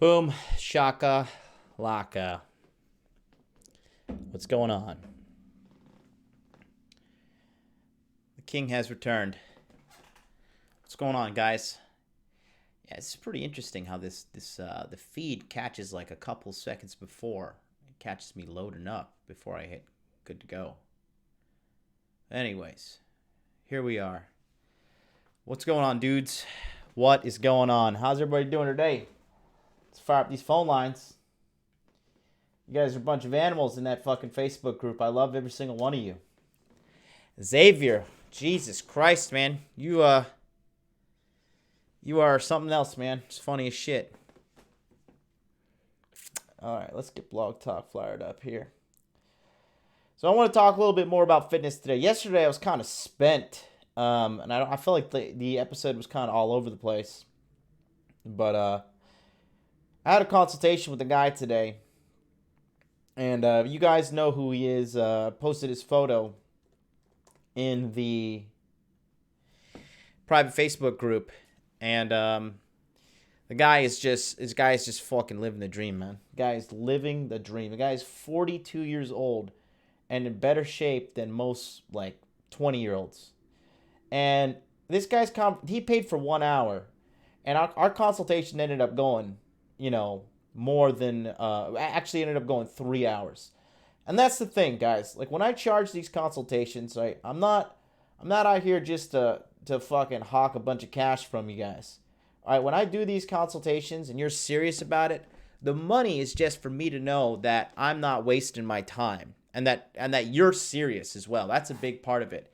Boom, shaka, laka. What's going on? The king has returned. What's going on, guys? Yeah, it's pretty interesting how the feed catches like a couple seconds before. It catches me loading up before I hit good to go. Anyways, here we are. What's going on, dudes? What is going on? How's everybody doing today? Let's fire up these phone lines. You guys are a bunch of animals in that fucking Facebook group. I love every single one of you. Xavier, Jesus Christ, man. You are something else, man. It's funny as shit. All right, let's get Blog Talk fired up here. So I want to talk a little bit more about fitness today. Yesterday I was kind of spent, and I feel like the episode was kind of all over the place. But I had a consultation with a guy today, and you guys know who he is. Posted his photo in the private Facebook group, and the guy is just fucking living the dream, man. The guy is living the dream. The guy is 42 years old and in better shape than most like 20-year-olds. And this guy's he paid for 1 hour, and our consultation ended up going, more than actually ended up going 3 hours. And that's the thing, guys. Like when I charge these consultations, right? I'm not out here just to fucking hawk a bunch of cash from you guys. All right, when I do these consultations and you're serious about it, the money is just for me to know that I'm not wasting my time and that you're serious as well. That's a big part of it.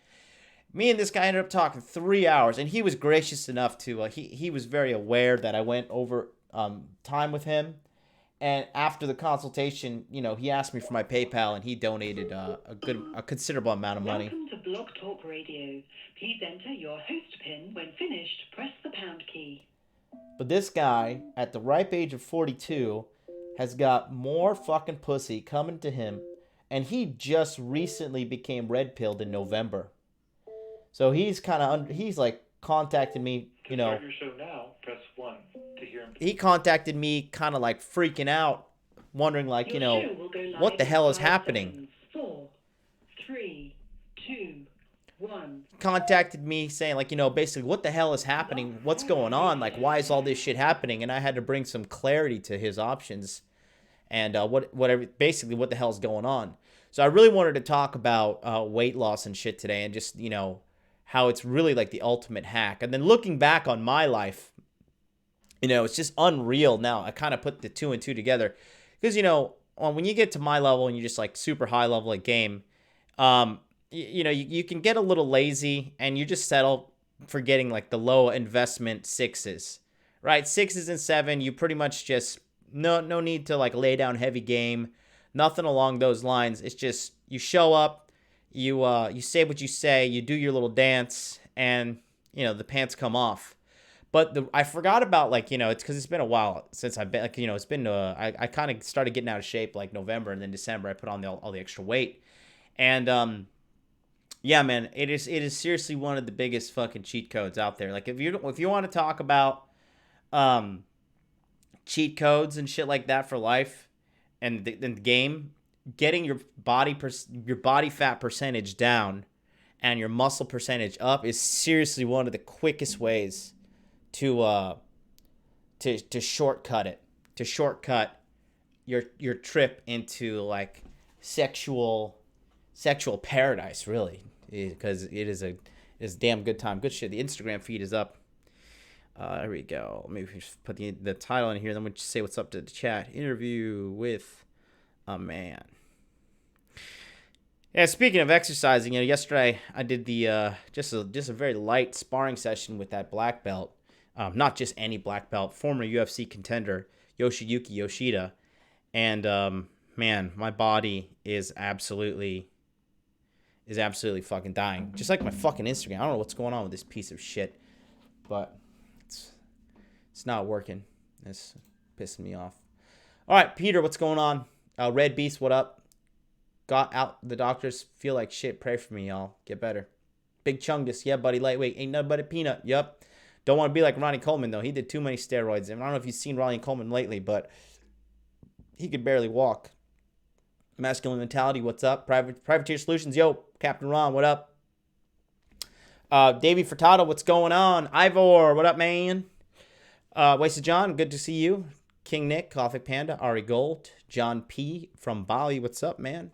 Me and this guy ended up talking 3 hours, and he was gracious enough to he was very aware that I went over time with him. And after the consultation, he asked me for my PayPal, and he donated a considerable amount of money. Welcome to Blog Talk Radio. Please enter your host PIN. When finished, press the pound key. But this guy, at the ripe age of 42, has got more fucking pussy coming to him, and he just recently became red-pilled in November. So he's kind of he's like contacted me, To start your show now, press 1 to hear him. He contacted me kind of like freaking out, wondering like, what the hell is happening? 4, 3, 2, 1. Contacted me saying like, basically what the hell is happening? What's going on? Like, why is all this shit happening? And I had to bring some clarity to his options and basically what the hell's going on. So I really wanted to talk about weight loss and shit today, and just, how it's really like the ultimate hack. And then looking back on my life, it's just unreal now. I kind of put the 2 and 2 together because, when you get to my level and you're just like super high level at game, you can get a little lazy and you just settle for getting like the low investment 6s, right? 6s and 7, you pretty much just no need to like lay down heavy game, nothing along those lines. It's just you show up, you say what you say, you do your little dance, and the pants come off. But I forgot about it's because it's been a while since I've been it's been I kind of started getting out of shape like November, and then December I put on all the extra weight, and yeah, man, it is seriously one of the biggest fucking cheat codes out there. Like if you want to talk about cheat codes and shit like that for life and the game, getting your body fat percentage down and your muscle percentage up is seriously one of the quickest ways to shortcut it, to shortcut your trip into like sexual paradise, really, because it is a damn good time. Good shit. The Instagram feed is up. There we go. Maybe we just put the title in here, then we'll just say what's up to the chat. Interview with a man. Yeah, speaking of exercising, yesterday I did the just a very light sparring session with that black belt. Not just any black belt, former UFC contender Yoshiyuki Yoshida, and man, my body is absolutely fucking dying. Just like my fucking Instagram. I don't know what's going on with this piece of shit, but it's not working. It's pissing me off. All right, Peter, what's going on? Red Beast, what up? Got out the doctors. Feel like shit. Pray for me, y'all. Get better. Big Chungus. Yeah, buddy. Lightweight. Ain't nothing but a peanut. Yup. Don't want to be like Ronnie Coleman, though. He did too many steroids. And I don't know if you've seen Ronnie Coleman lately, but he could barely walk. Masculine Mentality, what's up? Privateer Solutions, yo. Captain Ron, what up? Davey Furtado, what's going on? Ivor, what up, man? Wasted John, good to see you. King Nick, Gothic Panda, Ari Gold, John P. from Bali, what's up, man?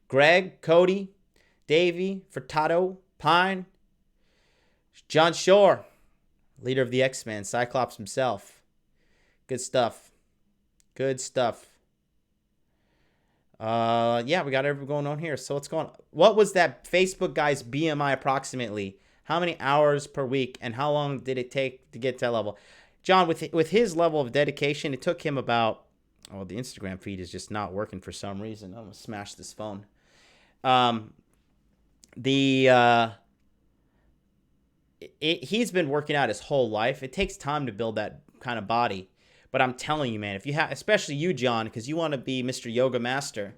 Greg, Cody, Davey, Furtado, Pine, John Shore, leader of the X-Men, Cyclops himself. Good stuff. Good stuff. Yeah, we got everything going on here. So what's going on? What was that Facebook guy's BMI approximately? How many hours per week, and how long did it take to get to that level? John, with his level of dedication, it took him about... Oh, the Instagram feed is just not working for some reason. I'm going to smash this phone. He's been working out his whole life. It takes time to build that kind of body. But I'm telling you, man, if you have, especially you, John, because you want to be Mr. Yoga Master,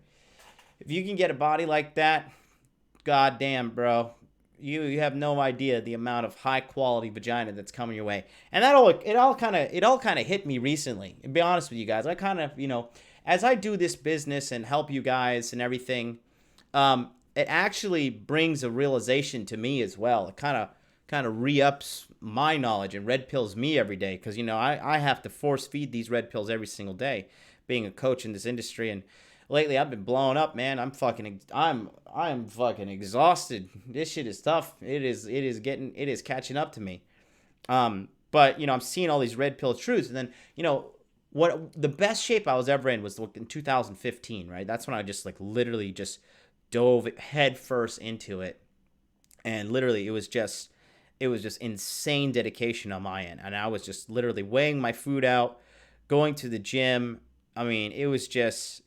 if you can get a body like that, goddamn, bro, you have no idea the amount of high quality vagina that's coming your way. And it all kind of hit me recently. To be honest with you guys, I kind of, as I do this business and help you guys and everything, it actually brings a realization to me as well. It kind of re-ups my knowledge and red pills me every day, because I have to force feed these red pills every single day, being a coach in this industry. And lately I've been blowing up, man. I'm fucking exhausted. This shit is tough. It is catching up to me. But I'm seeing all these red pill truths, and then what the best shape I was ever in was in 2015, right? That's when I just literally just dove head first into it, and literally it was just insane dedication on my end. And I was just literally weighing my food out, going to the gym. I mean, it was just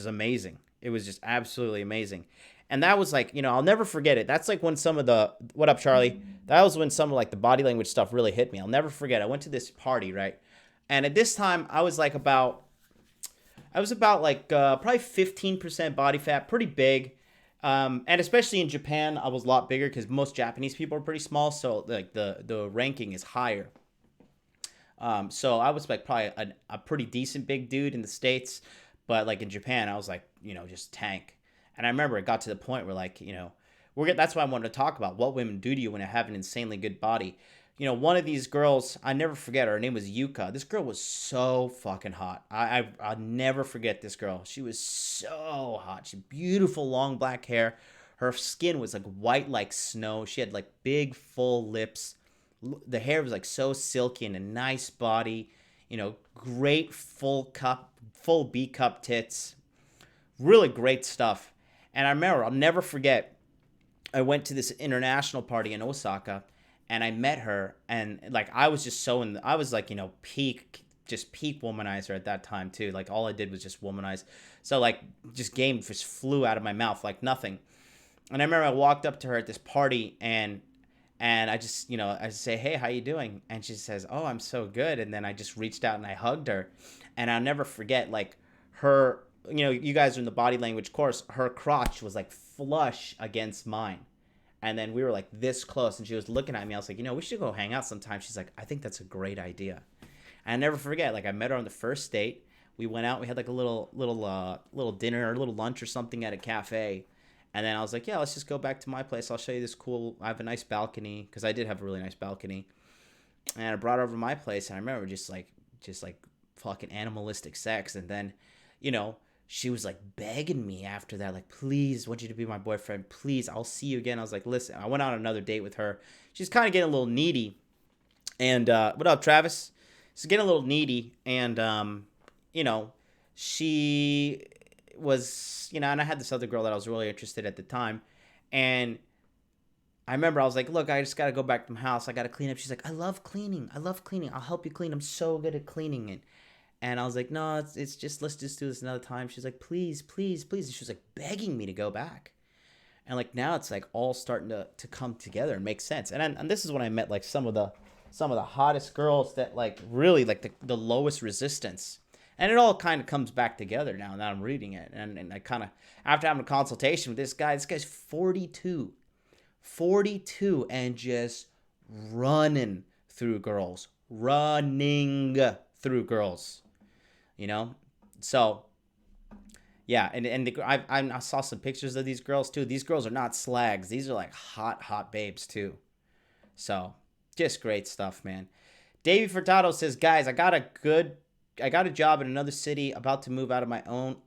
amazing. It was just absolutely amazing. And that was I'll never forget it. That's when some of the, what up, Charlie? That was when some of the body language stuff really hit me. I'll never forget. I went to this party, right? And at this time I was about probably 15% body fat, pretty big. And especially in Japan, I was a lot bigger because most Japanese people are pretty small. So the ranking is higher. So I was probably a pretty decent big dude in the States, but in Japan, I was just tank. And I remember it got to the point where that's why I wanted to talk about what women do to you when you have an insanely good body. One of these girls, I never forget her name was Yuka. This girl was so fucking hot. I'll never forget this girl. She was so hot. She had beautiful long black hair. Her skin was white like snow. She had big full lips. The hair was so silky, and a nice body. Great full B cup tits. Really great stuff. And I remember, I'll never forget, I went to this international party in Osaka, and I met her, and I was just I was peak womanizer at that time too. All I did was just womanize. So just game just flew out of my mouth like nothing. And I remember I walked up to her at this party, and I just, I say, hey, how you doing? And she says, oh, I'm so good. And then I just reached out and I hugged her. And I'll never forget her, you guys are in the body language course, her crotch was flush against mine. And then we were this close, and she was looking at me. I was like, we should go hang out sometime. She's like, I think that's a great idea. And I never forget, I met her on the first date. We went out. We had a little dinner or a little lunch or something at a cafe. And then I was like, yeah, let's just go back to my place. I'll show you this cool. I have a nice balcony, because I did have a really nice balcony. And I brought her over to my place, and I remember just fucking animalistic sex. And then, she was begging me after that, please, I want you to be my boyfriend. Please, I'll see you again. I was like, listen, I went on another date with her. She's kind of getting a little needy. And what up, Travis? She's getting a little needy. And, she was, and I had this other girl that I was really interested at the time. And I remember I was like, look, I just got to go back to my house. I got to clean up. She's like, I love cleaning. I'll help you clean. I'm so good at cleaning it. And I was like, no, it's just, let's just do this another time. She's like, please, please, please. And she was begging me to go back. And now it's all starting to come together and make sense. And this is when I met some of the hottest girls that really the lowest resistance. And it all kind of comes back together now that I'm reading it. And I kind of, after having a consultation with this guy's 42 and just running through girls. Running through girls. You know? So, yeah. I saw some pictures of these girls, too. These girls are not slags. These are like hot, hot babes, too. So, just great stuff, man. Davey Furtado says, guys, I got a job in another city, about to move out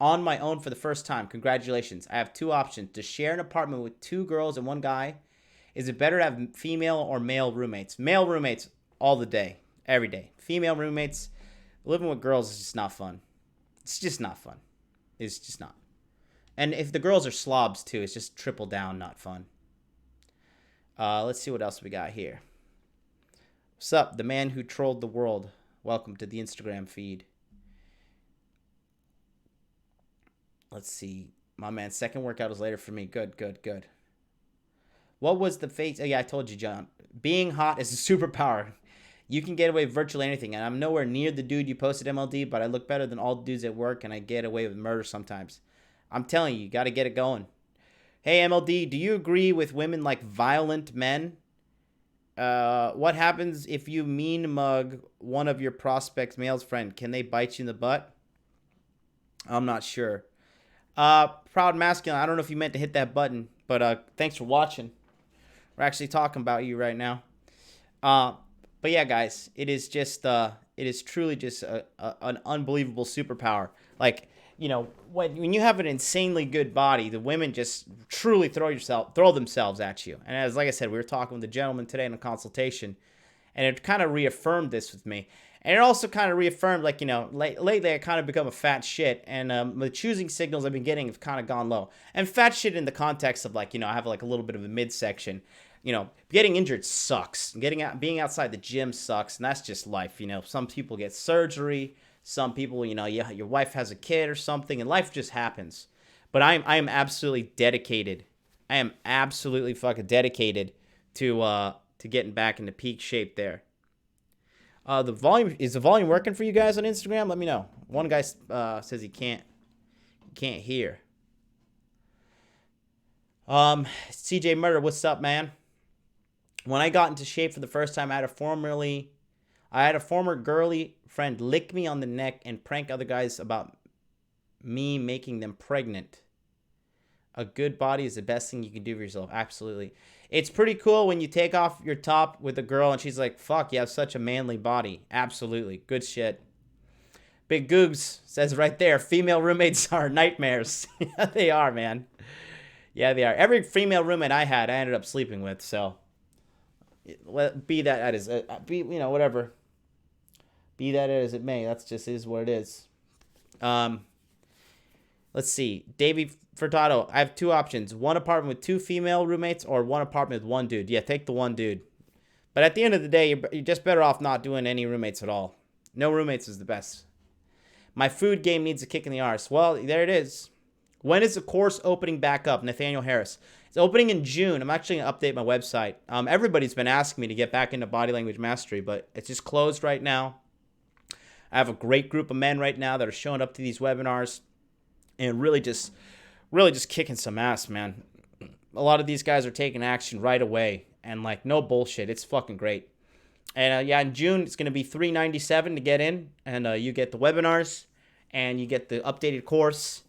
on my own for the first time. Congratulations. I have two options: to share an apartment with two girls and one guy. Is it better to have female or male roommates? Male roommates all the day, every day. Female roommates, living with girls is just not fun. It's just not fun. It's just not. And if the girls are slobs too, it's just triple down not fun. Let's see what else we got here. What's up, the man who trolled the world? Welcome to the Instagram feed. Let's see. My man, second workout is later for me. Good, good, good. What was the face? Oh, yeah, I told you, John. Being hot is a superpower. You can get away with virtually anything. And I'm nowhere near the dude you posted, MLD, but I look better than all the dudes at work, and I get away with murder sometimes. I'm telling you, you got to get it going. Hey, MLD, do you agree with women like violent men? What happens if you mean mug one of your prospects' male's friend? Can they bite you in the butt? I'm not sure. Proud Masculine, I don't know if you meant to hit that button, but thanks for watching. We're actually talking about you right now. But yeah, guys, it is truly just an unbelievable superpower. Like, you know, when you have an insanely good body, the women just truly throw themselves at you. And as like I said, we were talking with a gentleman today in a consultation, and it kind of reaffirmed this with me. And it also kind of reaffirmed, like, you know, lately I kind of become a fat shit, and the choosing signals I've been getting have kind of gone low. And fat shit in the context of, like, you know, I have like a little bit of a midsection. You know, getting injured sucks. Being outside the gym sucks, and that's just life. You know, some people get surgery. Some people, you know, your wife has a kid or something, and life just happens. But I am absolutely dedicated. I am absolutely fucking dedicated to getting back into peak shape there. Is the volume working for you guys on Instagram? Let me know. One guy says he can't hear. CJ Murder, what's up, man? When I got into shape for the first time, I had a former girly friend lick me on the neck and prank other guys about me making them pregnant. A good body is the best thing you can do for yourself. Absolutely. It's pretty cool when you take off your top with a girl and she's like, fuck, you have such a manly body. Absolutely. Good shit. Big Googs says right there, female roommates are nightmares. Yeah, they are, man. Yeah, they are. Every female roommate I had, I ended up sleeping with, so be that as you know, whatever. Be that as it may, that's just is what it is. Let's see. Davey Furtado, I have two options. One apartment with two female roommates or one apartment with one dude. Yeah, take the one dude. But at the end of the day, you're just better off not doing any roommates at all. No roommates is the best. My food game needs a kick in the arse. Well, there it is. When is the course opening back up? Nathaniel Harris. It's opening in June. I'm actually going to update my website. Everybody's been asking me to get back into body language mastery, but it's just closed right now. I have a great group of men right now that are showing up to these webinars and really just kicking some ass, man. A lot of these guys are taking action right away, and like, no bullshit. It's fucking great. And yeah, in June it's going to be $397 to get in, and you get the webinars, and you get the updated course,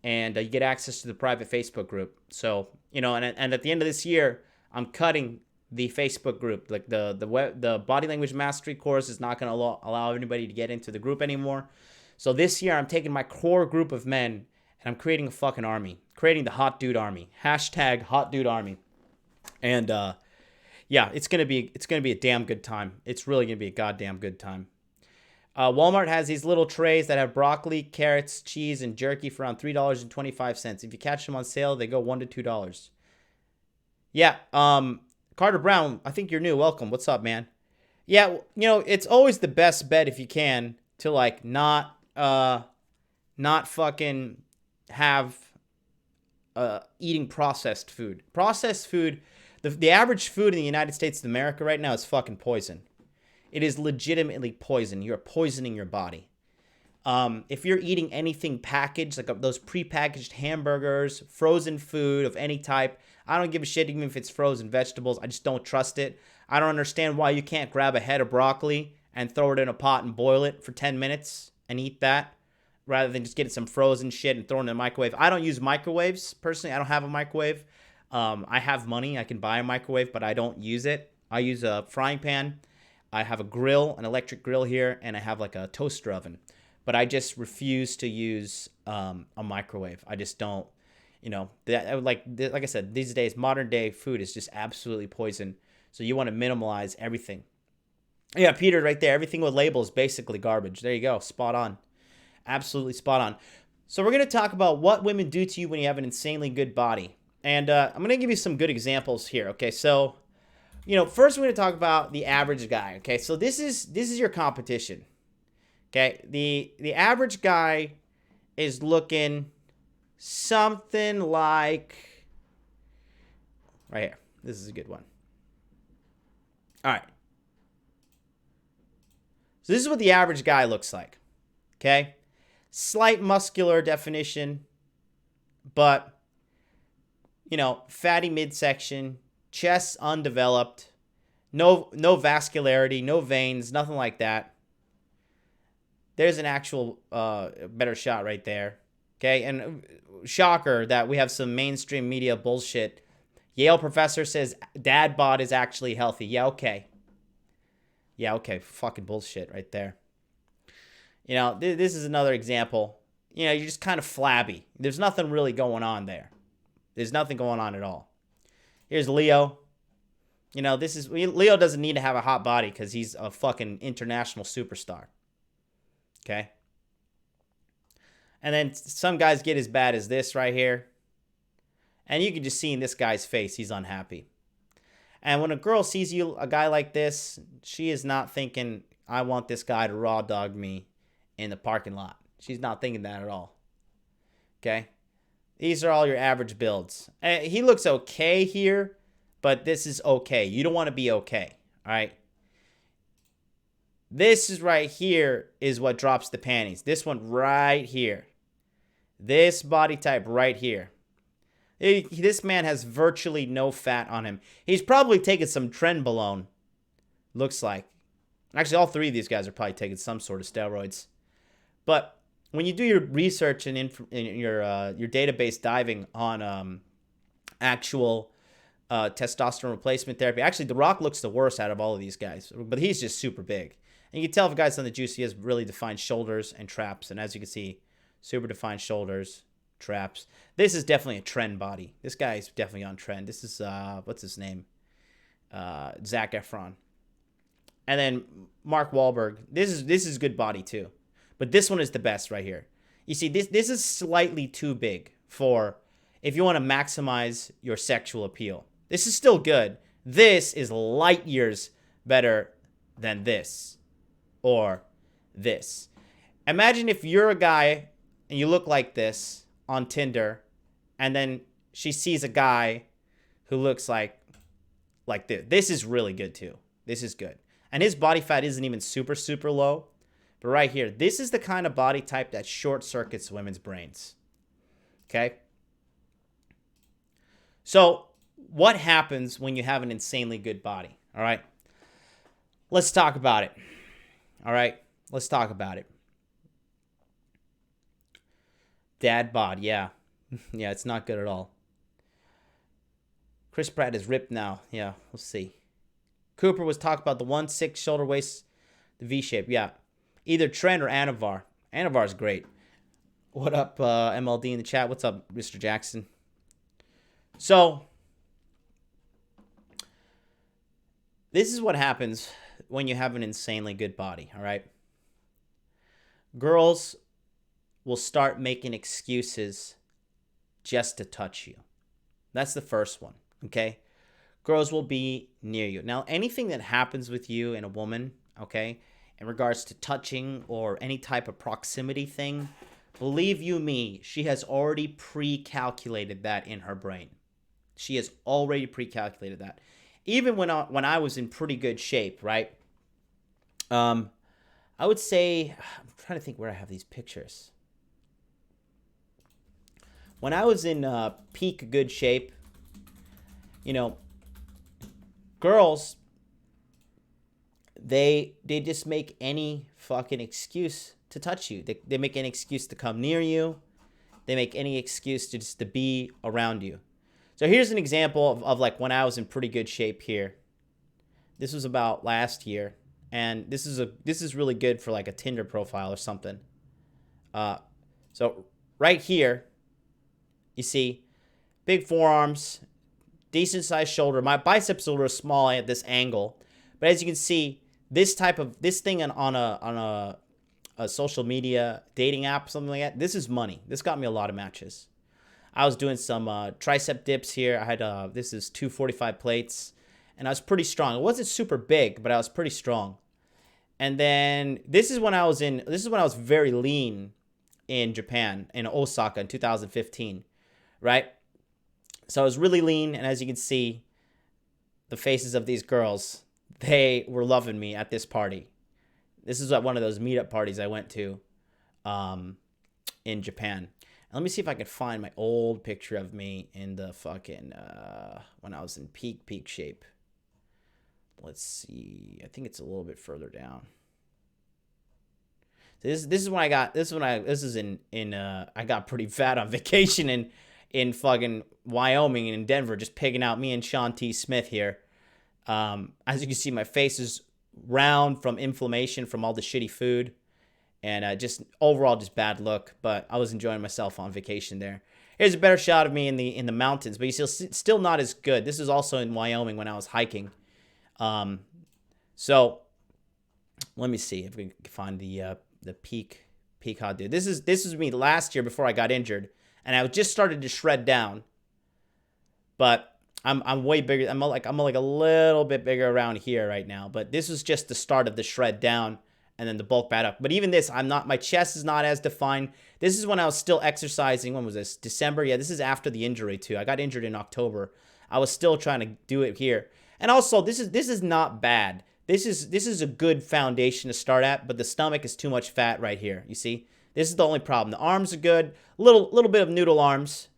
and you get access to the private Facebook group. So, you know, and at the end of this year, I'm cutting the Facebook group. Like the body language mastery course is not going to allow anybody to get into the group anymore. So this year I'm taking my core group of men and I'm creating a fucking army, creating the hot dude army, # hot dude army. And yeah, it's going to be a damn good time. It's really going to be a goddamn good time. Walmart has these little trays that have broccoli, carrots, cheese, and jerky for around $3.25. If you catch them on sale, they go $1 to $2. Yeah, Carter Brown, I think you're new. Welcome. What's up, man? Yeah, you know, it's always the best bet if you can to like not fucking have eating processed food. Processed food, the average food in the United States of America right now is fucking poison. It is legitimately poison. You're poisoning your body. If you're eating anything packaged, like those prepackaged hamburgers, frozen food of any type, I don't give a shit even if it's frozen vegetables. I just don't trust it. I don't understand why you can't grab a head of broccoli and throw it in a pot and boil it for 10 minutes and eat that rather than just getting some frozen shit and throwing it in the microwave. I don't use microwaves, personally. I don't have a microwave. I have money. I can buy a microwave, but I don't use it. I use a frying pan. I have a grill, an electric grill here, and I have like a toaster oven. But I just refuse to use a microwave. I just don't, like I said, these days, modern day food is just absolutely poison. So you want to minimize everything. Yeah, Peter, right there. Everything with labels basically garbage. There you go. Spot on. Absolutely spot on. So we're going to talk about what women do to you when you have an insanely good body. And I'm going to give you some good examples here. Okay, so, first we're going to talk about the average guy. Okay, so this is your competition. Okay, the average guy is looking something like right here. This is a good one. All right. So this is what the average guy looks like. Okay? Slight muscular definition, but fatty midsection, chest undeveloped, no vascularity, no veins, nothing like that. There's an actual better shot right there. Okay? And shocker that we have some mainstream media bullshit. Yale professor says dad bod is actually healthy. Yeah, okay. Yeah, okay. Fucking bullshit right there. This is another example. You're just kind of flabby. There's nothing really going on there. There's nothing going on at all. Here's Leo. Leo doesn't need to have a hot body because he's a fucking international superstar. Okay? And then some guys get as bad as this right here. And you can just see in this guy's face, he's unhappy. And when a girl sees a guy like this, she is not thinking, I want this guy to raw dog me in the parking lot. She's not thinking that at all. Okay? These are all your average builds. He looks okay here, but this is okay. You don't want to be okay. All right? This is right here is what drops the panties. This one right here. This body type right here. This man has virtually no fat on him. He's probably taken some trenbolone. Looks like. Actually, all three of these guys are probably taking some sort of steroids. But when you do your research and in your database diving on actual testosterone replacement therapy, actually, The Rock looks the worst out of all of these guys. But he's just super big. And you can tell if a guy's on the juice, he has really defined shoulders and traps. And as you can see, super defined shoulders, traps. This is definitely a trend body. This guy is definitely on trend. This is, what's his name? Zac Efron. And then Mark Wahlberg. This is good body too. But this one is the best right here. You see, this is slightly too big for if you want to maximize your sexual appeal. This is still good. This is light years better than this or this. Imagine if you're a guy and you look like this on Tinder, and then she sees a guy who looks like this. This is really good too. This is good. And his body fat isn't even super, super low. But right here, this is the kind of body type that short circuits women's brains. Okay? So, what happens when you have an insanely good body? All right? Let's talk about it. All right? Let's talk about it. Dad bod, yeah. Yeah, it's not good at all. Chris Pratt is ripped now. Yeah, we'll see. Cooper was talking about the 1/6 shoulder waist, the V shape. Yeah. Either Trent or Anavar. Anavar's great. What up, MLD in the chat? What's up, Mr. Jackson? So, this is what happens when you have an insanely good body, all right? Girls will start making excuses just to touch you. That's the first one, okay? Girls will be near you. Now, anything that happens with you and a woman, okay, in regards to touching or any type of proximity thing, believe you me, she has already pre-calculated that in her brain. She has already pre-calculated that. Even when I was in pretty good shape, right? I would say, I'm trying to think where I have these pictures. When I was in peak good shape, you know, girls, they just make any fucking excuse to touch you. They make any excuse to come near you. They make any excuse to just to be around you. So here's an example of like when I was in pretty good shape here. This was about last year, and this is really good for like a Tinder profile or something. So right here, you see, big forearms, decent sized shoulder. My biceps are a little small at this angle, but as you can see, this thing on a social media dating app, something like that, this is money. This got me a lot of matches. I was doing some tricep dips here. I had this is 245 plates, and I was pretty strong. It wasn't super big, but I was pretty strong. And then this is when I was very lean in Japan, in Osaka in 2015, right? So I was really lean, and as you can see, the faces of these girls, they were loving me at this party. This is at one of those meetup parties I went to in Japan. And let me see if I can find my old picture of me in the fucking, when I was in peak shape. Let's see. I think it's a little bit further down. So this is when I got, I got pretty fat on vacation in fucking Wyoming and in Denver, just pigging out me and Sean T. Smith here. As you can see, my face is round from inflammation from all the shitty food, and just overall just bad look, but I was enjoying myself on vacation there. Here's a better shot of me in the mountains, but you still not as good. This is also in Wyoming when I was hiking. So let me see if we can find the peak hot dude. This is me last year before I got injured, and I just started to shred down, but I'm way bigger. I'm like a little bit bigger around here right now. But this was just the start of the shred down and then the bulk back up. But even this, my chest is not as defined. This is when I was still exercising. When was this? December? Yeah, this is after the injury too. I got injured in October. I was still trying to do it here. And also, this is not bad. This is a good foundation to start at, but the stomach is too much fat right here. You see? This is the only problem. The arms are good. Little bit of noodle arms.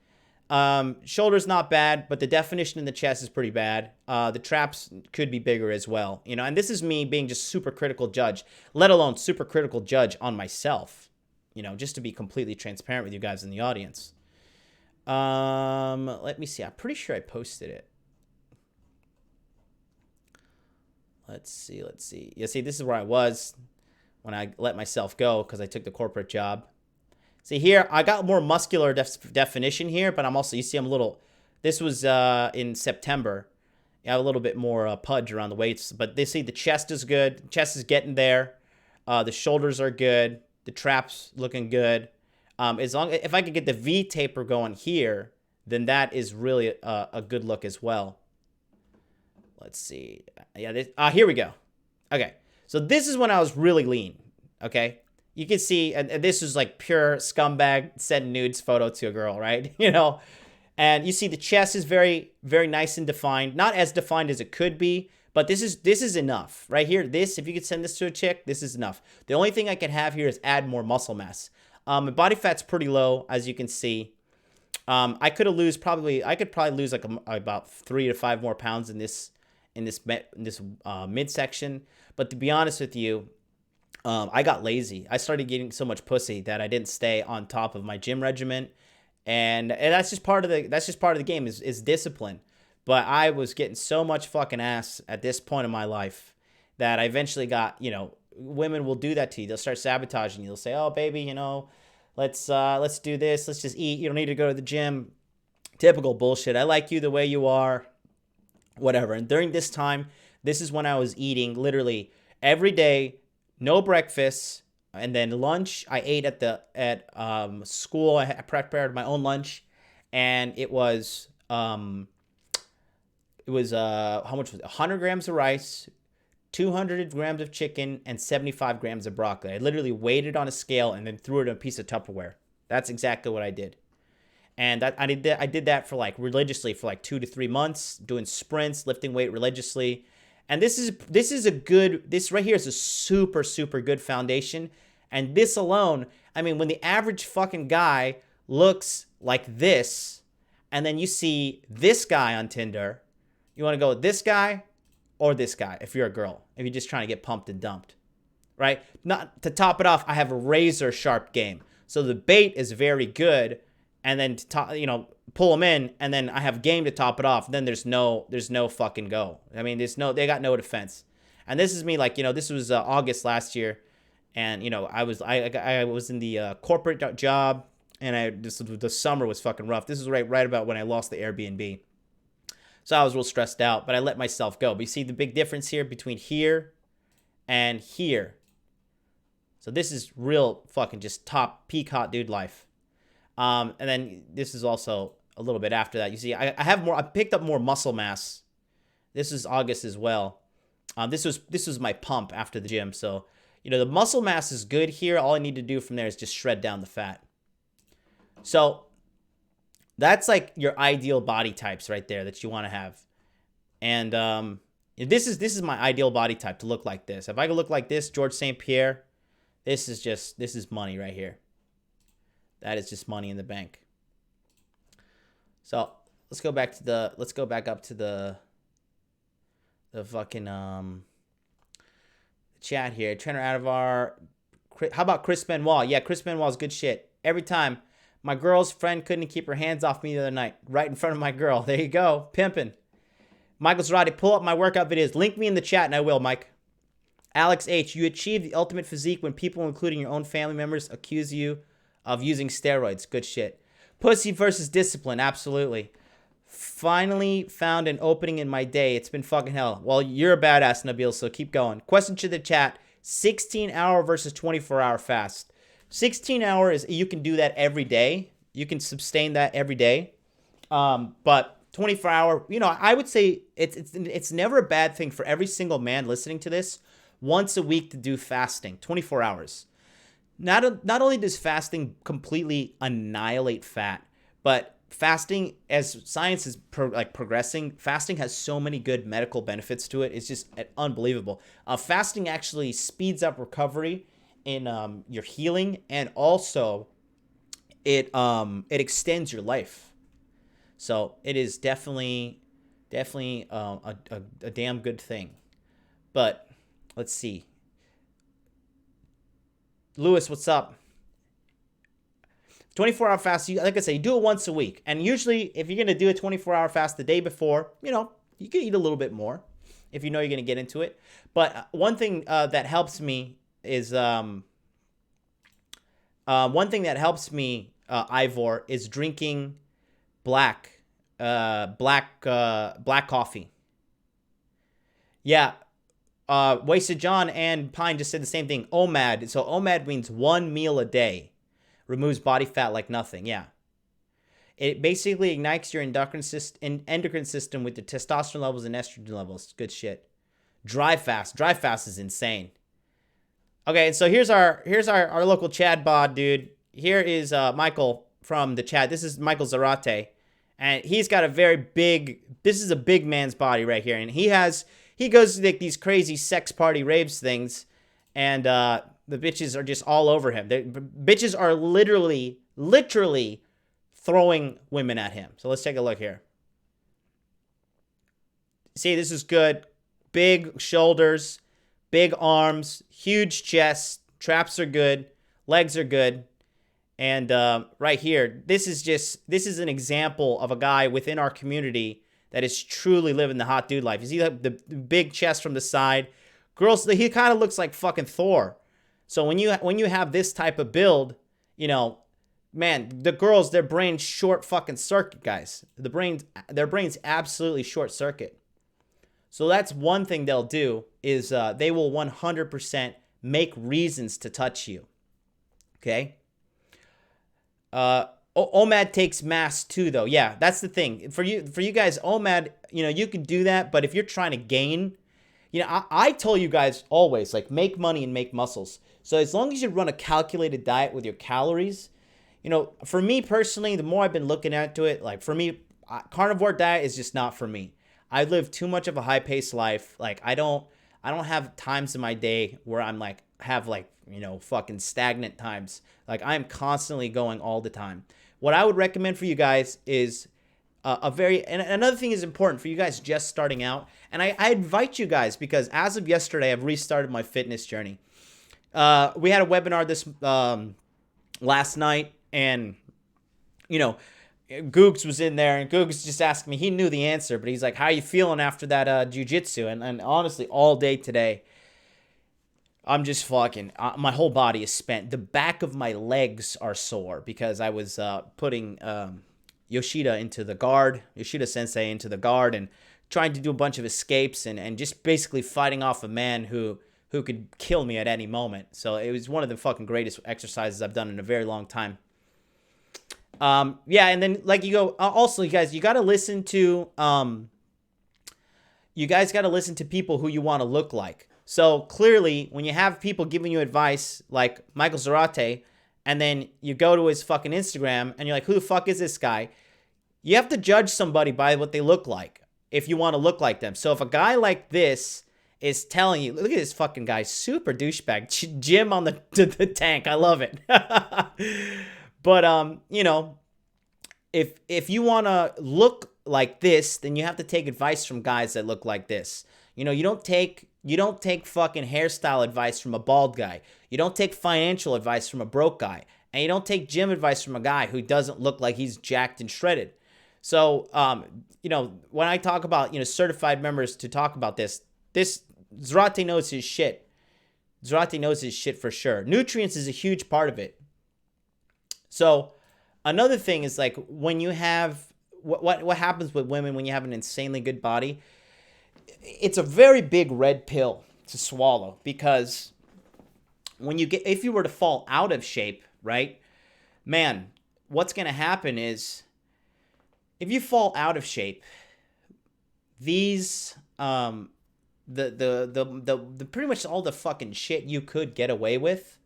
Shoulders not bad, but the definition in the chest is pretty bad. The traps could be bigger as well, you know, and this is me being just super critical judge, let alone super critical judge on myself, you know, just to be completely transparent with you guys in the audience. Let me see. I'm pretty sure I posted it. Let's see. Yeah, see, this is where I was when I let myself go because I took the corporate job. See here, I got more muscular definition here, but I'm also, you see I'm a little, this was in September. I have a little bit more pudge around the weights, but they see the chest is good. The chest is getting there. The shoulders are good. The traps looking good. If I could get the V taper going here, then that is really a good look as well. Let's see. Yeah, here we go. Okay, so this is when I was really lean, okay? You can see, and this is like pure scumbag send nudes photo to a girl, right? You know, and you see the chest is very, very nice and defined. Not as defined as it could be, but this is enough right here. If you could send this to a chick, this is enough. The only thing I can have here is add more muscle mass. My body fat's pretty low, as you can see. I could probably lose like about 3 to 5 more pounds in this midsection. But to be honest with you, I got lazy. I started getting so much pussy that I didn't stay on top of my gym regimen, and that's just part of the game is discipline. But I was getting so much fucking ass at this point in my life that I eventually got, you know, women will do that to you. They'll start sabotaging you. They'll say, "Oh, baby, you know, let's do this. Let's just eat. You don't need to go to the gym." Typical bullshit. I like you the way you are, whatever. And during this time, this is when I was eating literally every day. No breakfast, and then lunch I ate at school. I prepared my own lunch, and it was how much was it? 100 grams of rice, 200 grams of chicken, and 75 grams of broccoli. I literally weighed it on a scale and then threw it in a piece of Tupperware. That's exactly what I did, and I did that for like religiously for like 2 to 3 months, doing sprints, lifting weight religiously. And this right here is a super, super good foundation. And this alone, I mean, when the average fucking guy looks like this, and then you see this guy on Tinder, you want to go with this guy or this guy if you're a girl, if you're just trying to get pumped and dumped, right? Not to top it off, I have a razor sharp game. So the bait is very good, and then pull them in, and then I have game to top it off. Then there's no fucking go. I mean, they got no defense. And this is me, like, this was August last year, and I was in the corporate job, and the summer was fucking rough. This is right about when I lost the Airbnb, so I was real stressed out. But I let myself go. But you see the big difference here between here and here. So this is real fucking just top peak hot dude life. And then this is also a little bit after that. You see, I picked up more muscle mass. This is August as well. This was my pump after the gym. So, the muscle mass is good here. All I need to do from there is just shred down the fat. So that's like your ideal body types right there that you want to have. And this is my ideal body type, to look like this. If I could look like this, George St. Pierre, this is money right here. That is just money in the bank. So let's go back up to the fucking chat here. Trainer Adavar. How about Chris Benoit? Yeah, Chris Benoit's good shit. Every time. My girl's friend couldn't keep her hands off me the other night. Right in front of my girl. There you go. Pimping. Michael Zarate, pull up my workout videos. Link me in the chat, and I will, Mike. Alex H, you achieve the ultimate physique when people, including your own family members, accuse you of using steroids. Good shit. Pussy versus discipline. Absolutely. Finally found an opening in my day. It's been fucking hell. Well, you're a badass, Nabil, so keep going. Question to the chat. 16-hour versus 24-hour fast. 16-hour is, you can do that every day. You can sustain that every day. But 24-hour, I would say it's never a bad thing for every single man listening to this once a week to do fasting, 24 hours. Not only does fasting completely annihilate fat, but fasting, as science is progressing, fasting has so many good medical benefits to it. It's just unbelievable. Fasting actually speeds up recovery in your healing, and also it extends your life. So it is definitely a damn good thing. But let's see. Lewis, what's up? 24-hour fast, like I say, you do it once a week. And usually, if you're going to do a 24-hour fast the day before, you can eat a little bit more if you know you're going to get into it. But one thing that helps me is, Ivor, is drinking black coffee. Yeah. Wasted John and Pine just said the same thing. OMAD. So OMAD means 1 meal a day. Removes body fat like nothing. Yeah. It basically ignites your endocrine system with the testosterone levels and estrogen levels. Good shit. Dry fast. Dry fast is insane. Okay, so here's our local Chad bod, dude. Here is Michael from the chat. This is Michael Zarate. And he's got this is a big man's body right here. And he goes to like these crazy sex party raves things, and the bitches are just all over him. Bitches are literally throwing women at him. So let's take a look here. See, this is good. Big shoulders, big arms, huge chest. Traps are good. Legs are good. And right here, this is an example of a guy within our community that is truly living the hot dude life. You see the big chest from the side. Girls, he kind of looks like fucking Thor. So when you have this type of build, man, the girls, their brains short fucking circuit, guys. Their brains absolutely short circuit. So that's one thing they'll do is they will 100% make reasons to touch you. Okay? OMAD takes mass too, though. Yeah, that's the thing. For you guys, OMAD, you can do that, but if you're trying to gain, I tell you guys always, like, make money and make muscles. So as long as you run a calculated diet with your calories, for me personally, the more I've been looking into it, like, for me, carnivore diet is just not for me. I live too much of a high-paced life. Like I don't have times in my day where I'm like have like, fucking stagnant times. Like I'm constantly going all the time. What I would recommend for you guys is and another thing is important for you guys just starting out. And I invite you guys because as of yesterday, I've restarted my fitness journey. We had a webinar this last night, and Googs was in there, and Googs just asked me. He knew the answer, but he's like, "How are you feeling after that jujitsu?" And honestly, all day today, I'm just fucking. My whole body is spent. The back of my legs are sore because I was putting Yoshida Sensei into the guard, and trying to do a bunch of escapes, and just basically fighting off a man who could kill me at any moment. So it was one of the fucking greatest exercises I've done in a very long time. Yeah, and then like you go. Also, you guys, you got to listen to. You guys got to listen to people who you want to look like. So clearly, when you have people giving you advice like Michael Zarate, and then you go to his fucking Instagram and you're like, who the fuck is this guy? You have to judge somebody by what they look like if you want to look like them. So if a guy like this is telling you, look at this fucking guy, super douchebag, Jim on the tank. I love it. But, if you want to look like this, then you have to take advice from guys that look like this. You don't take fucking hairstyle advice from a bald guy. You don't take financial advice from a broke guy. And you don't take gym advice from a guy who doesn't look like he's jacked and shredded. So, when I talk about, certified members to talk about this Zarate knows his shit. Zarate knows his shit for sure. Nutrients is a huge part of it. So, another thing is like when you have, what happens with women when you have an insanely good body, it's a very big red pill to swallow because if you were to fall out of shape, right, man, what's going to happen is if you fall out of shape, these, the pretty much all the fucking shit you could get away with,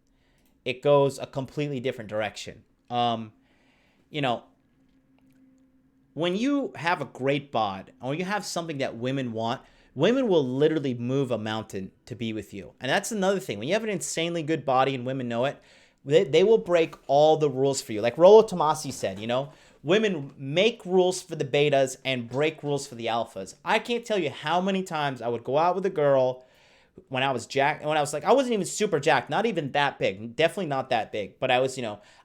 it goes a completely different direction. When you have a great bod or you have something that women want, women will literally move a mountain to be with you. And that's another thing. When you have an insanely good body and women know it, they will break all the rules for you. Like Rollo Tomasi said, women make rules for the betas and break rules for the alphas. I can't tell you how many times I would go out with a girl when I was jacked, when I was like, I wasn't even super jacked, not even that big, definitely not that big, but I was,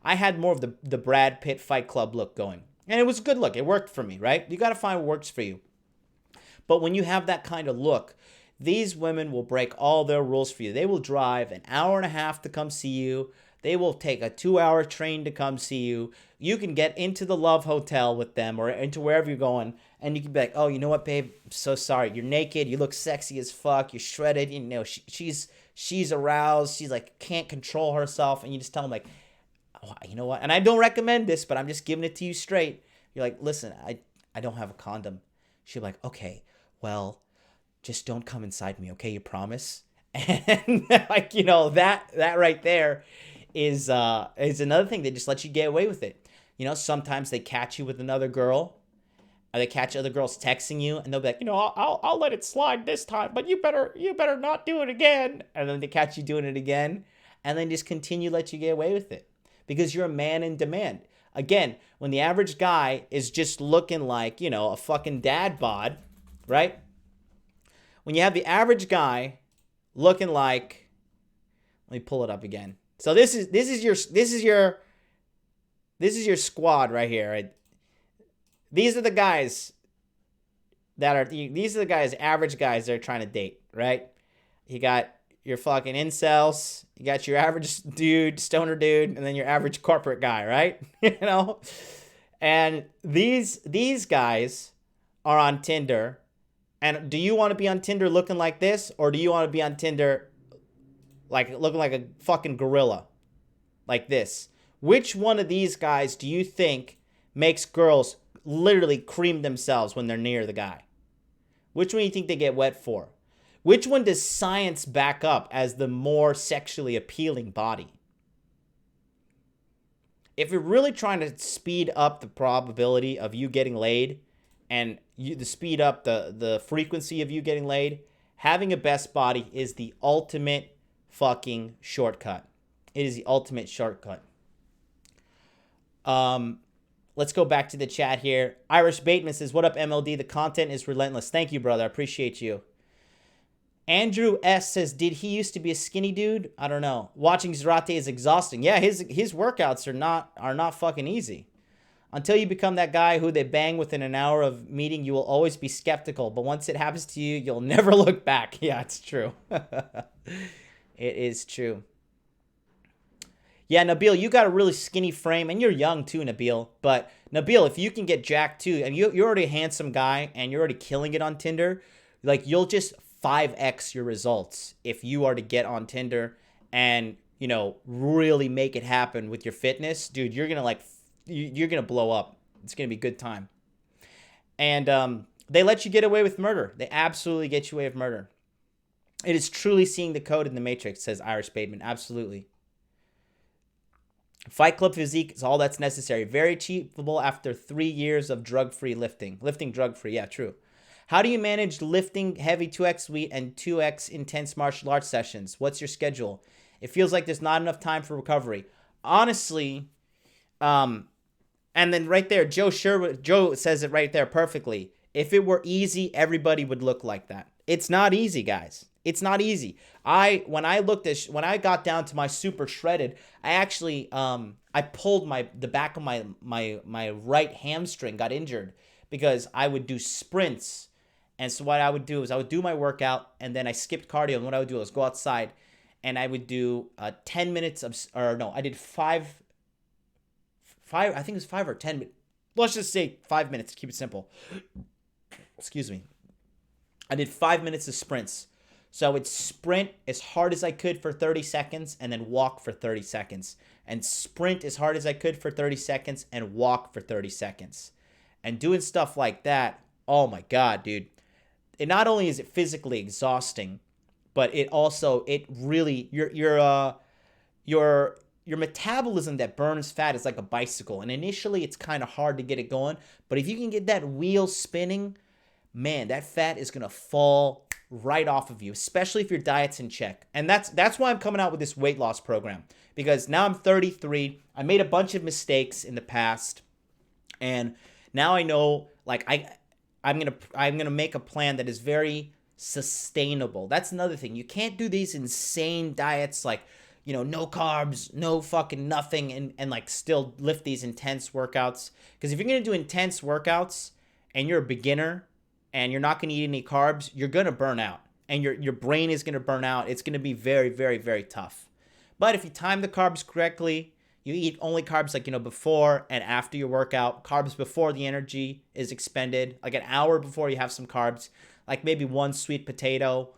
I had more of the Brad Pitt Fight Club look going. And it was a good look. It worked for me, right? You got to find what works for you. But when you have that kind of look, these women will break all their rules for you. They will drive an hour and a half to come see you. They will take a 2-hour train to come see you. You can get into the Love Hotel with them or into wherever you're going, and you can be like, oh, you know what, babe? I'm so sorry. You're naked. You look sexy as fuck. You're shredded. She's aroused. She's like, can't control herself. And you just tell them like, oh, you know what? And I don't recommend this, but I'm just giving it to you straight. You're like, listen, I don't have a condom. She'll be like, okay, well, just don't come inside me, okay? You promise? And like, that right there is another thing that just lets you get away with it. Sometimes they catch you with another girl, or they catch other girls texting you, and they'll be like, I'll let it slide this time, but you better not do it again. And then they catch you doing it again, and then just continue to let you get away with it because you're a man in demand. Again, when the average guy is just looking like, a fucking dad bod, right? When you have the average guy looking like, let me pull it up again. So this is your squad right here. Right? These are the guys average guys that are trying to date, right? You got your fucking incels, you got your average dude, stoner dude, and then your average corporate guy, right? And these guys are on Tinder. And do you want to be on Tinder looking like this, or do you want to be on Tinder like looking like a fucking gorilla like this? Which one of these guys do you think makes girls literally cream themselves when they're near the guy? Which one do you think they get wet for? Which one does science back up as the more sexually appealing body? If you're really trying to speed up the probability of you getting laid and you to speed up the frequency of you getting laid, having a best body is the ultimate fucking shortcut. It is the ultimate shortcut. Let's go back to the chat here. Irish Bateman says, "What up, MLD? The content is relentless." Thank you, brother. I appreciate you. Andrew S says, "Did he used to be a skinny dude? I don't know. Watching Zarate is exhausting. Yeah, his workouts are not fucking easy. Until you become that guy who they bang within an hour of meeting, you will always be skeptical. But once it happens to you, you'll never look back." Yeah, it's true. It is true. Yeah, Nabil, you got a really skinny frame, and you're young too, Nabil. But Nabil, if you can get jacked too, and you're already a handsome guy, and you're already killing it on Tinder, like you'll just 5x your results if you are to get on Tinder and really make it happen with your fitness, dude. You're gonna blow up. It's gonna be a good time. And they let you get away with murder. They absolutely get you away with murder. It is truly seeing the code in the Matrix, says Irish Bateman. Absolutely. Fight Club physique is all that's necessary. Very achievable after 3 years of drug-free lifting. Lifting drug-free, yeah, true. How do you manage lifting heavy 2x weight and 2x intense martial arts sessions? What's your schedule? It feels like there's not enough time for recovery. Honestly, and then right there, Joe says it right there perfectly. If it were easy, everybody would look like that. It's not easy, guys. It's not easy. When I got down to my super shredded, I actually I pulled the back of my right hamstring, got injured because I would do sprints. And so what I would do is I would do my workout, and then I skipped cardio. And what I would do is go outside, and I would do 10 minutes I did five. I think it was 5 or 10. Let's just say 5 minutes to keep it simple. Excuse me. I did 5 minutes of sprints. So I would sprint as hard as I could for 30 seconds and then walk for 30 seconds. And sprint as hard as I could for 30 seconds and walk for 30 seconds. And doing stuff like that, oh my God, dude. It not only is it physically exhausting, but it really your metabolism that burns fat is like a bicycle. And initially it's kind of hard to get it going, but if you can get that wheel spinning, man, that fat is going to fall right off of you, especially if your diet's in check. And that's why I'm coming out with this weight loss program, because now I'm 33. I made a bunch of mistakes in the past, and now I know, like, I'm gonna make a plan that is very sustainable. That's another thing. You can't do these insane diets like, no carbs, no fucking nothing, and like still lift these intense workouts. Because if you're gonna do intense workouts and you're a beginner and you're not gonna eat any carbs, you're gonna burn out, and your brain is gonna burn out. It's gonna be very, very, very tough. But if you time the carbs correctly, you eat only carbs like, before and after your workout, carbs before the energy is expended, like an hour before you have some carbs, like maybe one sweet potato,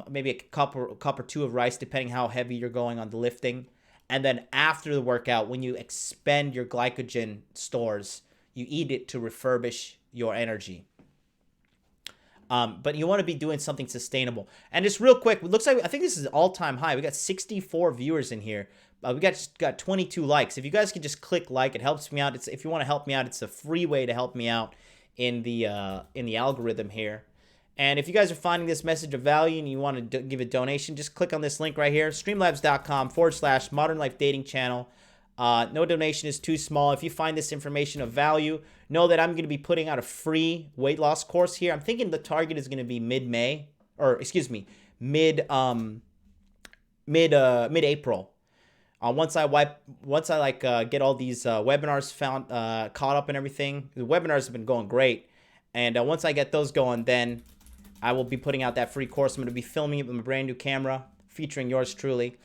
maybe a cup or two of rice, depending how heavy you're going on the lifting. And then after the workout, when you expend your glycogen stores, you eat it to refurbish your energy. But you want to be doing something sustainable. And just real quick, it looks like, I think this is an all-time high. We got 64 viewers in here. We got 22 likes. If you guys can just click like, it helps me out. If you want to help me out, it's a free way to help me out in the algorithm here. And if you guys are finding this message of value and you want to give a donation, just click on this link right here, streamlabs.com/Modern Life Dating Channel. No donation is too small. If you find this information of value, know that I'm going to be putting out a free weight loss course here. I'm thinking the target is going to be mid-May, or excuse me, mid-April. Once I get all these webinars caught up and everything. The webinars have been going great, and once I get those going, then I will be putting out that free course. I'm going to be filming it with my brand new camera, featuring yours truly.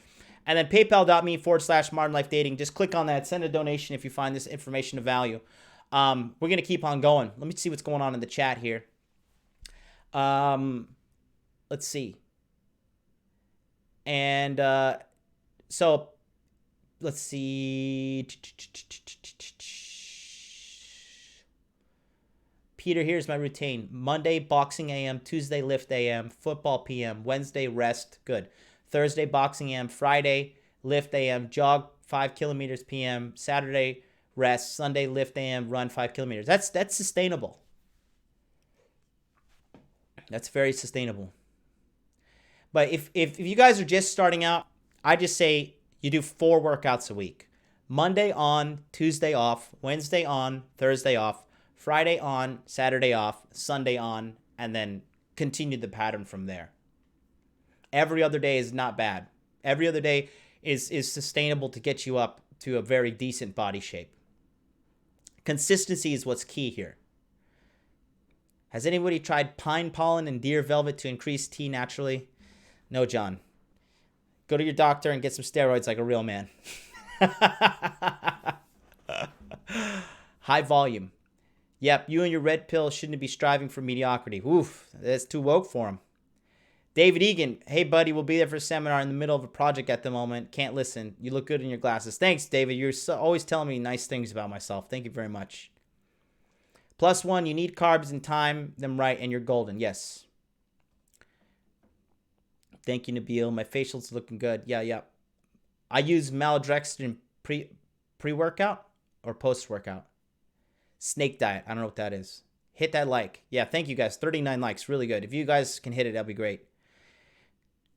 And then paypal.me/Modern Life Dating. Just click on that. Send a donation if you find this information of value. We're going to keep on going. Let me see what's going on in the chat here. Let's see. And so let's see. Peter, here's my routine. Monday, boxing AM. Tuesday, lift AM. Football PM. Wednesday, rest. Good. Thursday, boxing AM. Friday, lift AM. Jog 5 kilometers PM. Saturday, rest. Sunday, lift AM. Run 5 kilometers. That's sustainable. That's very sustainable. But if you guys are just starting out, I just say you do 4 workouts a week. Monday on, Tuesday off, Wednesday on, Thursday off, Friday on, Saturday off, Sunday on, and then continue the pattern from there. Every other day is not bad. Every other day is sustainable to get you up to a very decent body shape. Consistency is what's key here. Has anybody tried pine pollen and deer velvet to increase T naturally? No, John. Go to your doctor and get some steroids like a real man. High volume. Yep, you and your red pill shouldn't be striving for mediocrity. Oof, that's too woke for him. David Egan, hey buddy, we'll be there for a seminar in the middle of a project at the moment. Can't listen. You look good in your glasses. Thanks, David. You're always telling me nice things about myself. Thank you very much. +1, you need carbs and time them right, and you're golden. Yes. Thank you, Nabil. My facial's looking good. Yeah. I use maltodextrin pre-workout or post-workout. Snake diet. I don't know what that is. Hit that like. Yeah, thank you guys. 39 likes. Really good. If you guys can hit it, that'll be great.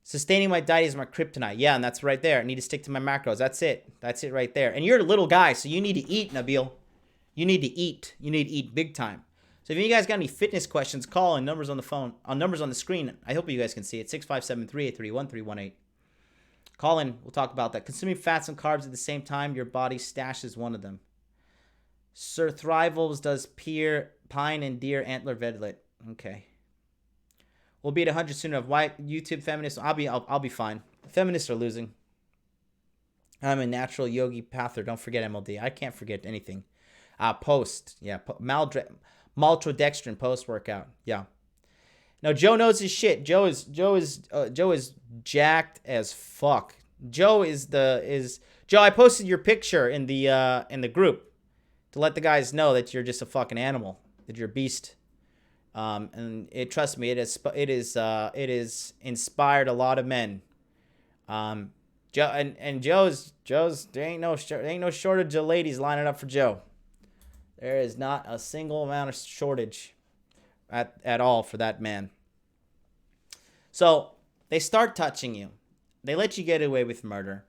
Sustaining my diet is my kryptonite. Yeah, and that's right there. I need to stick to my macros. That's it. That's it right there. And you're a little guy, so you need to eat, Nabil. You need to eat. You need to eat big time. So if you guys got any fitness questions, call in. Numbers on the phone, on numbers on the screen. I hope you guys can see it. 657-383-1318. Call in. We'll talk about that. Consuming fats and carbs at the same time, your body stashes one of them. Sir Thrivals does pine and deer antler vedlet. Okay. We'll be at 100 soon enough. Why YouTube feminists? I'll be fine. Feminists are losing. I'm a natural yogi pather. Don't forget MLD. I can't forget anything. Post. Yeah. Maltodextrin post workout. Yeah. Now Joe knows his shit. Joe is jacked as fuck. Joe. I posted your picture in the group to let the guys know that you're just a fucking animal. That you're a beast. And trust me, it is inspired a lot of men. Joe's there ain't no shortage of ladies lining up for Joe. There is not a single amount of shortage at all for that man. So they start touching you. They let you get away with murder.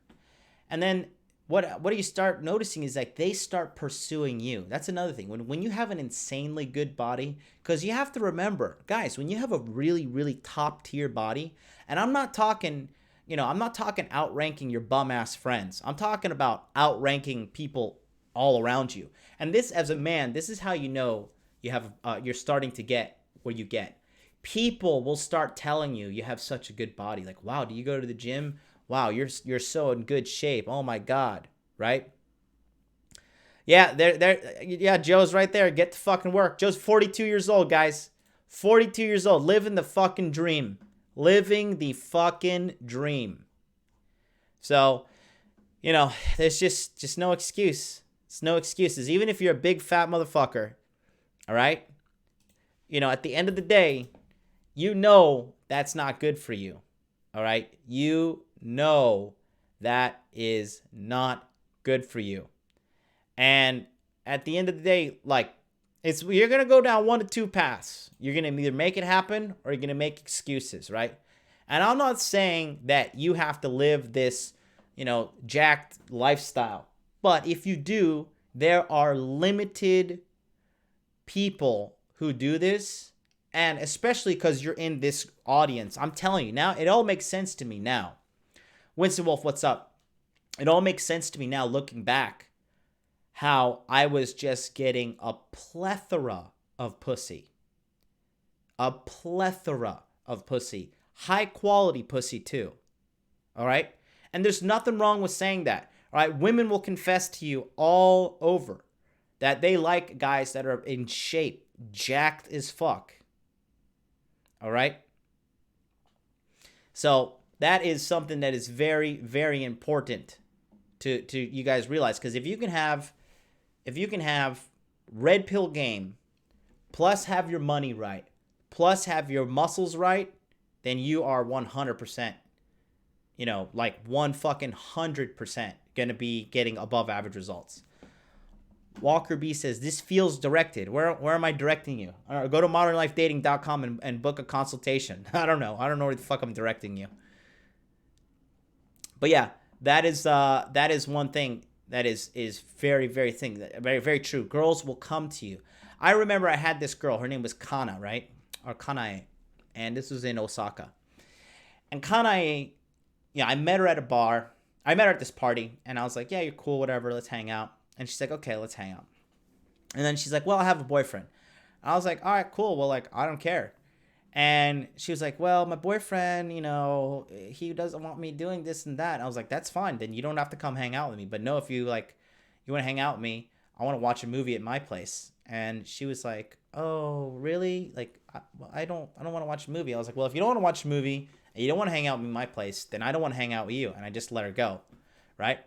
And then what do you start noticing is like they start pursuing you. That's another thing. When you have an insanely good body, because you have to remember, guys, when you have a really, really top tier body, and I'm not talking outranking your bum ass friends. I'm talking about outranking people all around you. And this, as a man, this is how you know you're starting to get where you get. People will start telling you have such a good body. Like, wow, do you go to the gym? Wow, you're so in good shape. Oh my God, right? Yeah, Joe's right there. Get to fucking work. Joe's 42 years old, guys. 42 years old, living the fucking dream. Living the fucking dream. So, there's just no excuse. It's no excuses. Even if you're a big fat motherfucker, all right? At the end of the day, that's not good for you. All right? That is not good for you. And at the end of the day, you're going to go down one of two paths. You're going to either make it happen or you're going to make excuses, right? And I'm not saying that you have to live this, jacked lifestyle. But if you do, there are limited people who do this. And especially because you're in this audience, I'm telling you now, it all makes sense to me now. Winston Wolf, what's up? It all makes sense to me now looking back how I was just getting a plethora of pussy. A plethora of pussy. High quality pussy too. All right? And there's nothing wrong with saying that. All right? Women will confess to you all over that they like guys that are in shape, jacked as fuck. All right? So that is something that is very, very important to you guys realize. Because if you can have red pill game, plus have your money right, plus have your muscles right, then you are 100%, 100% gonna be getting above average results. Walker B says, this feels directed. Where am I directing you? Go to modernlifedating.com and book a consultation. I don't know where the fuck I'm directing you. But yeah, that is one thing that is very, very very, very true. Girls will come to you. I remember I had this girl. Her name was Kana, right? Or Kanae. And this was in Osaka. And Kanae, I met her at a bar. I met her at this party. And I was like, yeah, you're cool, whatever. Let's hang out. And she's like, okay, let's hang out. And then she's like, well, I have a boyfriend. I was like, all right, cool. Well, like, I don't care. And she was like, well, my boyfriend, he doesn't want me doing this and that. And I was like, that's fine. Then you don't have to come hang out with me. But no, if you want to hang out with me, I want to watch a movie at my place. And she was like, oh, really? Like, I don't want to watch a movie. I was like, well, if you don't want to watch a movie and you don't want to hang out with me at my place, then I don't want to hang out with you. And I just let her go, right?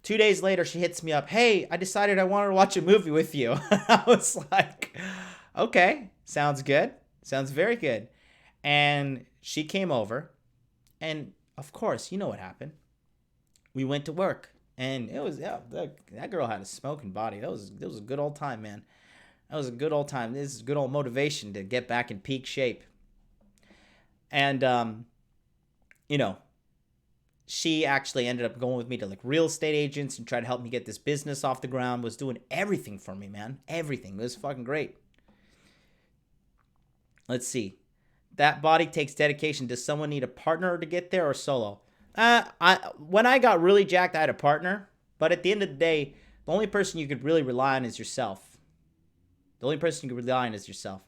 2 days later, she hits me up. Hey, I decided I wanted to watch a movie with you. I was like, okay, sounds good. Sounds very good. And she came over. And, of course, you know what happened. We went to work. And it was, that girl had a smoking body. That was a good old time, man. That was a good old time. This is good old motivation to get back in peak shape. And, she actually ended up going with me to like real estate agents and tried to help me get this business off the ground. Was doing everything for me, man. Everything. It was fucking great. Let's see. That body takes dedication. Does someone need a partner to get there or solo? When I got really jacked, I had a partner. But at the end of the day, the only person you could really rely on is yourself. The only person you can rely on is yourself.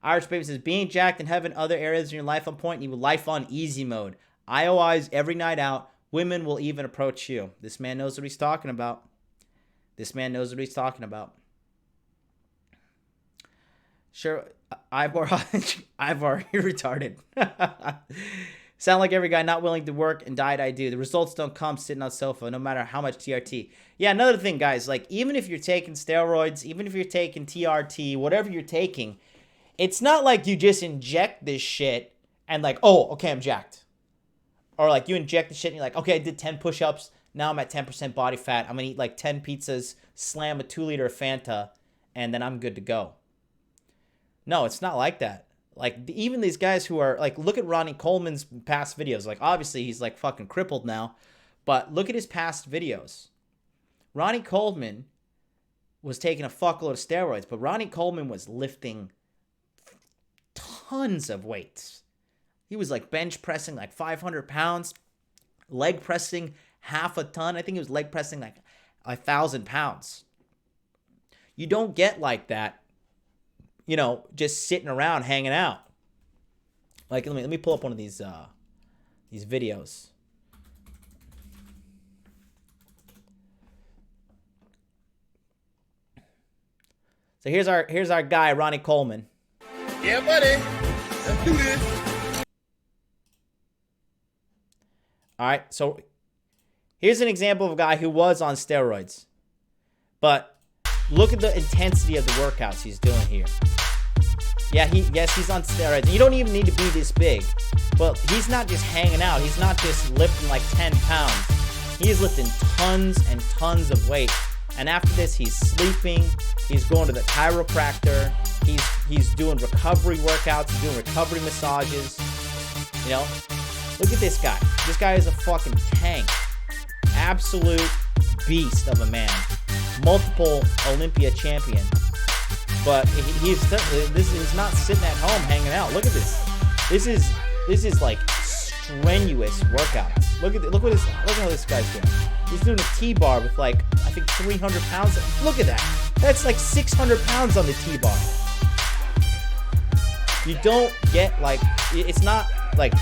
Irish Baby says, being jacked and having other areas in your life on point, you have life on easy mode. IOIs every night out. Women will even approach you. This man knows what he's talking about. This man knows what he's talking about. Sure, Ivor, you're retarded. Sound like every guy not willing to work and diet I do. The results don't come sitting on sofa, no matter how much TRT. Yeah, another thing, guys, like even if you're taking steroids, even if you're taking TRT, whatever you're taking, it's not like you just inject this shit and like, oh, okay, I'm jacked. Or like you inject the shit and you're like, okay, I did 10 push-ups. Now I'm at 10% body fat. I'm going to eat like 10 pizzas, slam a 2-liter of Fanta, and then I'm good to go. No, it's not like that. Like even these guys who are like, look at Ronnie Coleman's past videos. Like obviously he's like fucking crippled now, but look at his past videos. Ronnie Coleman was taking a fuckload of steroids, but Ronnie Coleman was lifting tons of weights. He was like bench pressing like 500 pounds, leg pressing half a ton. I think he was leg pressing like 1,000 pounds. You don't get like that, just sitting around hanging out. Like let me pull up one of these videos. So here's our guy Ronnie Coleman. Yeah, buddy. Let's do this. All right, so here's an example of a guy who was on steroids. But look at the intensity of the workouts he's doing here. Yeah, he's on steroids. You don't even need to be this big. But he's not just hanging out. He's not just lifting like 10 pounds. He is lifting tons and tons of weight. And after this, he's sleeping. He's going to the chiropractor. He's doing recovery workouts. He's doing recovery massages. Look at this guy. This guy is a fucking tank. Absolute beast of a man. Multiple Olympia champion. But he's not sitting at home hanging out. Look at this. This is like strenuous workouts. Look how this guy's doing. He's doing a T-bar with like, I think 300 pounds. Look at that. That's like 600 pounds on the T-bar. You don't get like, it's not like,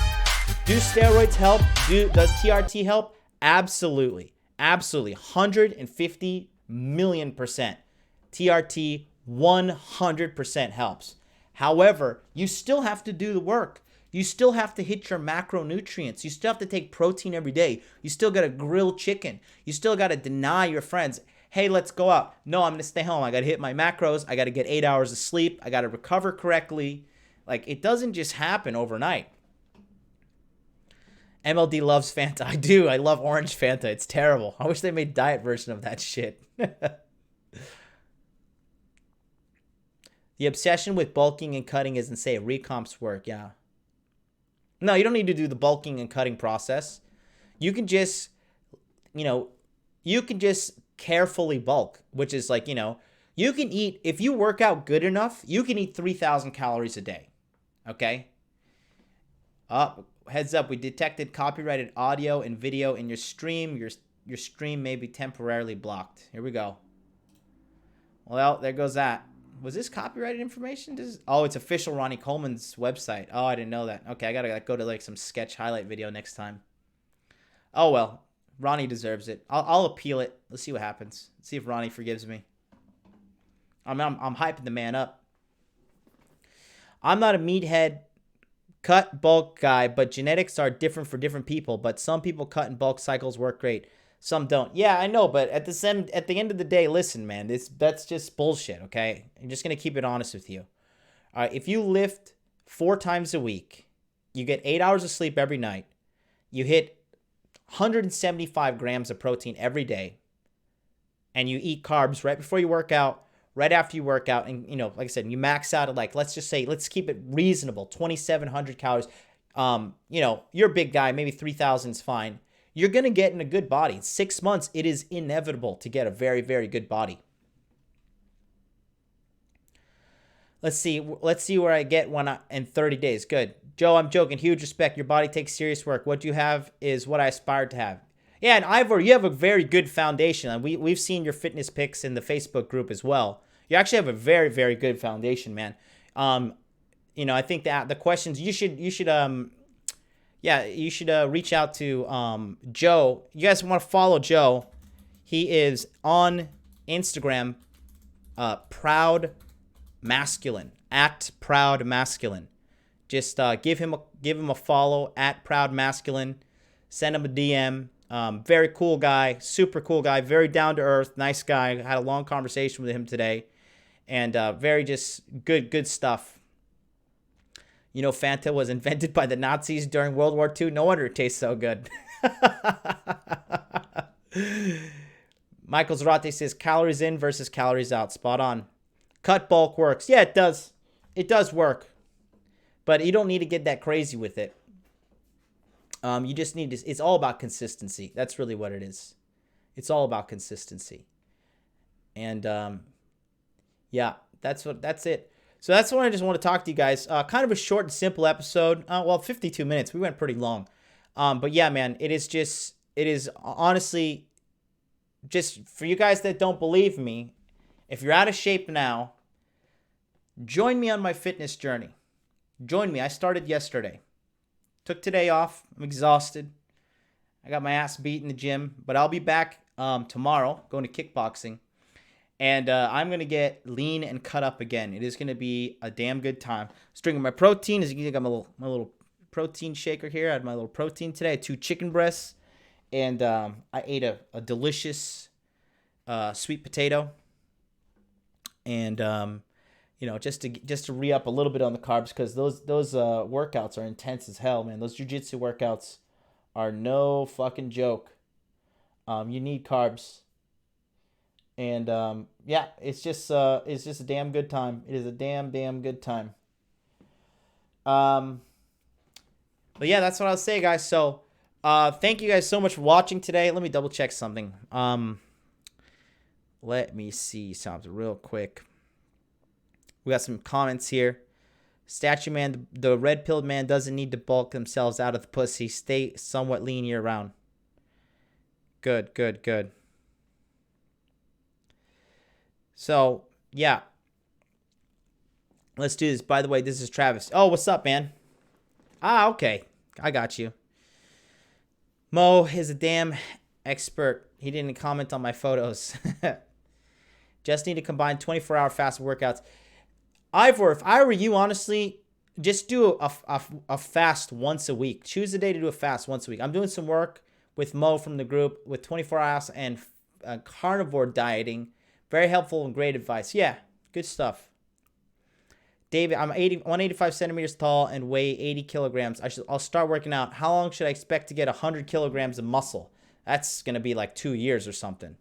do steroids help? Does TRT help? Absolutely. Absolutely. 150 million %. TRT 100% helps. However, you still have to do the work. You still have to hit your macronutrients. You still have to take protein every day. You still got to grill chicken. You still got to deny your friends, hey, let's go out. No, I'm going to stay home. I got to hit my macros. I got to get 8 hours of sleep. I got to recover correctly. Like, it doesn't just happen overnight. MLD loves Fanta. I do. I love orange Fanta. It's terrible. I wish they made diet version of that shit. The obsession with bulking and cutting is insane. Recomps work, yeah. No, you don't need to do the bulking and cutting process. You can just, you can just carefully bulk, which is like, you can eat, if you work out good enough, you can eat 3,000 calories a day. Okay? Heads up, we detected copyrighted audio and video in your stream. Your stream may be temporarily blocked. Here we go. Well, there goes that. Was this copyrighted information? Oh, it's official Ronnie Coleman's website. Oh, I didn't know that. Okay, I gotta go to like some sketch highlight video next time. Oh well, Ronnie deserves it. I'll appeal it. Let's see what happens. Let's see if Ronnie forgives me. I'm hyping the man up. I'm not a meathead cut bulk guy, but genetics are different for different people. But some people cut and bulk cycles work great. Some don't. Yeah, I know, but at the end of the day, listen, man, that's just bullshit, okay? I'm just going to keep it honest with you. All right, if you lift 4 times a week, you get 8 hours of sleep every night, you hit 175 grams of protein every day, and you eat carbs right before you work out, right after you work out, and, like I said, you max out at like, let's keep it reasonable, 2,700 calories. You're a big guy, maybe 3,000 is fine. You're going to get in a good body. In 6 months, it is inevitable to get a very, very good body. Let's see where I get in 30 days. Good. Joe, I'm joking. Huge respect. Your body takes serious work. What you have is what I aspired to have. Yeah, and Ivor, you have a very good foundation. We've seen your fitness pics in the Facebook group as well. You actually have a very, very good foundation, man. I think that the questions you should reach out to Joe. You guys want to follow Joe. He is on Instagram, Proud Masculine, at Proud Masculine. Just give him a follow, at Proud Masculine. Send him a DM. Very cool guy, super cool guy, very down to earth, nice guy. I had a long conversation with him today, and very just good stuff. Fanta was invented by the Nazis during World War II. No wonder it tastes so good. Michael Zarate says calories in versus calories out. Spot on. Cut bulk works. Yeah, it does. It does work. But you don't need to get that crazy with it. You just need to, it's all about consistency. That's really what it is. It's all about consistency. And yeah, that's it. So that's what I just want to talk to you guys. Kind of a short and simple episode. 52 minutes. We went pretty long. But yeah, man, it is honestly, just for you guys that don't believe me, if you're out of shape now, join me on my fitness journey. Join me. I started yesterday. Took today off. I'm exhausted. I got my ass beat in the gym, but I'll be back tomorrow going to kickboxing. And I'm going to get lean and cut up again. It is going to be a damn good time. Just drinking my protein. As you can see, I got my little protein shaker here. I had my little protein today. I had 2 chicken breasts. And I ate a delicious sweet potato. And, just to re-up a little bit on the carbs, because those workouts are intense as hell, man. Those jiu-jitsu workouts are no fucking joke. You need carbs. And yeah, it's just a damn good time. It is a damn good time. But yeah, that's what I'll say, guys. So thank you guys so much for watching today. Let me double check something. Let me see something real quick. We got some comments here. Statue Man, the red-pilled man doesn't need to bulk themselves out of the pussy. Stay somewhat lean year-round. Good. So, yeah. Let's do this. By the way, this is Travis. Oh, what's up, man? Okay. I got you. Mo is a damn expert. He didn't comment on my photos. Just need to combine 24-hour fast workouts. Ivor, if I were you, honestly, just do a fast once a week. Choose a day to do a fast once a week. I'm doing some work with Mo from the group with 24 hours and carnivore dieting. Very helpful and great advice. Yeah, good stuff. David, I'm 185 centimeters tall and weigh 80 kilograms. I'll start working out. How long should I expect to get 100 kilograms of muscle? That's going to be like 2 years or something.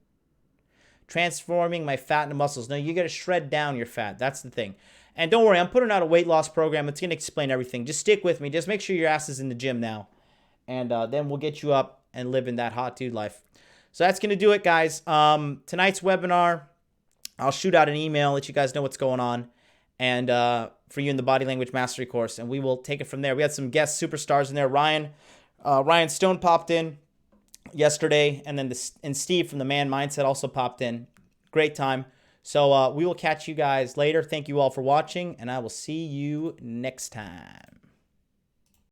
Transforming my fat into muscles. No, you got to shred down your fat. That's the thing. And don't worry, I'm putting out a weight loss program. It's going to explain everything. Just stick with me. Just make sure your ass is in the gym now. And then we'll get you up and living that hot dude life. So that's going to do it, guys. Tonight's webinar, I'll shoot out an email, let you guys know what's going on. And for you in the body language mastery course. And we will take it from there. We had some guest superstars in there. Ryan Stone popped in yesterday. And then Steve from the Man Mindset also popped in. Great time. So we will catch you guys later. Thank you all for watching, and I will see you next time.